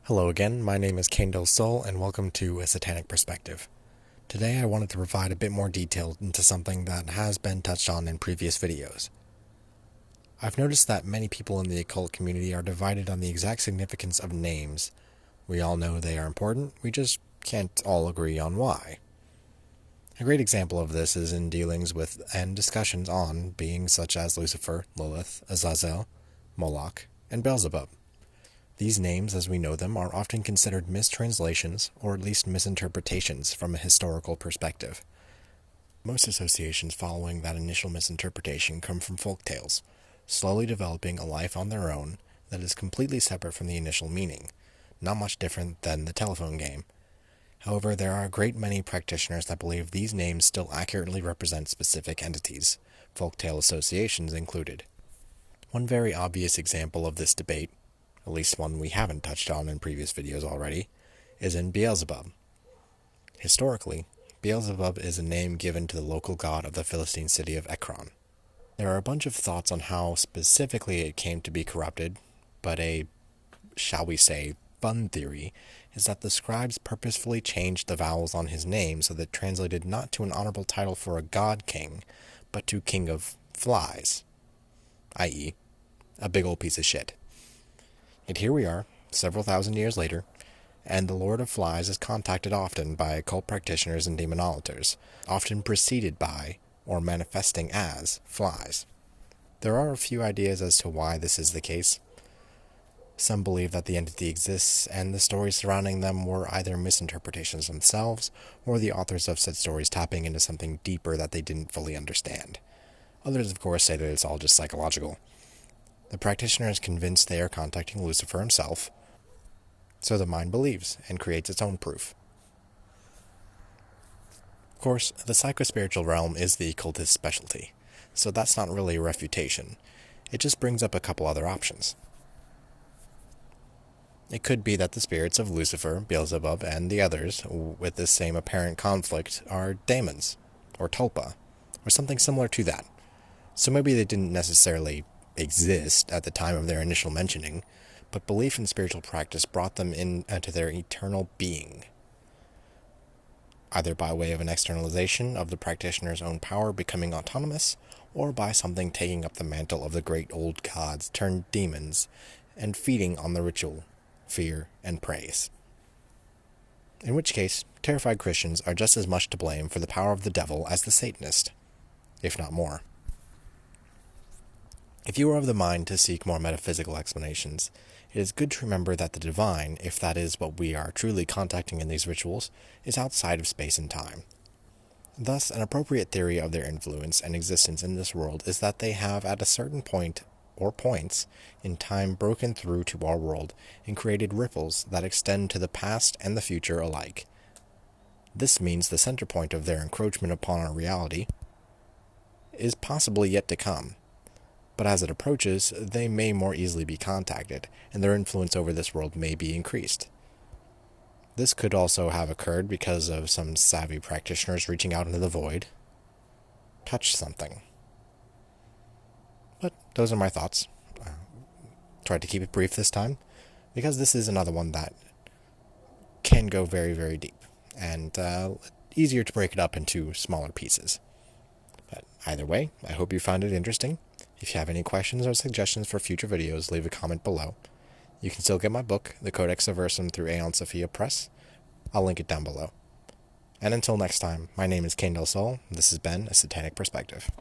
Hello again, my name is Kendall Soul, and welcome to A Satanic Perspective. Today I wanted to provide a bit more detail into something that has been touched on in previous videos. I've noticed that many people in the occult community are divided on the exact significance of names. We all know they are important, we just can't all agree on why. A great example of this is in dealings with and discussions on beings such as Lucifer, Lilith, Azazel, Moloch, and Beelzebub. These names, as we know them, are often considered mistranslations, or at least misinterpretations from a historical perspective. Most associations following that initial misinterpretation come from folk tales, slowly developing a life on their own that is completely separate from the initial meaning, not much different than the telephone game. However, there are a great many practitioners that believe these names still accurately represent specific entities, folktale associations included. One very obvious example of this debate, at least one we haven't touched on in previous videos already, is in Beelzebub. Historically, Beelzebub is a name given to the local god of the Philistine city of Ekron. There are a bunch of thoughts on how specifically it came to be corrupted, but a, shall we say, fun theory is that the scribes purposefully changed the vowels on his name so that it translated not to an honorable title for a god king, but to king of flies, i.e., a big old piece of shit. Yet here we are, several thousand years later, and the Lord of Flies is contacted often by occult practitioners and demonolators, often preceded by, or manifesting as, flies. There are a few ideas as to why this is the case. Some believe that the entity exists, and the stories surrounding them were either misinterpretations themselves, or the authors of said stories tapping into something deeper that they didn't fully understand. Others, of course, say that it's all just psychological. The practitioner is convinced they are contacting Lucifer himself, so the mind believes and creates its own proof. Of course, the psychospiritual realm is the occultist's specialty, so that's not really a refutation. It just brings up a couple other options. It could be that the spirits of Lucifer, Beelzebub, and the others, with this same apparent conflict, are Daemons, or Tulpa, or something similar to that. So maybe they didn't necessarily exist at the time of their initial mentioning, but belief in spiritual practice brought them into their eternal being, either by way of an externalization of the practitioner's own power becoming autonomous, or by something taking up the mantle of the great old gods turned demons and feeding on the ritual, fear, and praise. In which case, terrified Christians are just as much to blame for the power of the devil as the Satanist, if not more. If you are of the mind to seek more metaphysical explanations, it is good to remember that the divine, if that is what we are truly contacting in these rituals, is outside of space and time. Thus, an appropriate theory of their influence and existence in this world is that they have at a certain point, or points, in time broken through to our world and created ripples that extend to the past and the future alike. This means the center point of their encroachment upon our reality is possibly yet to come. But as it approaches, they may more easily be contacted, and their influence over this world may be increased. This could also have occurred because of some savvy practitioners reaching out into the void. Touch something. But those are my thoughts. Tried to keep it brief this time, because this is another one that can go very, very deep, and easier to break it up into smaller pieces. But either way, I hope you found it interesting. If you have any questions or suggestions for future videos, leave a comment below. You can still get my book, the Codex Aversum, through Aeon Sophia Press. I'll link it down below. And until next time, my name is Kendall Soul. This has been A Satanic Perspective.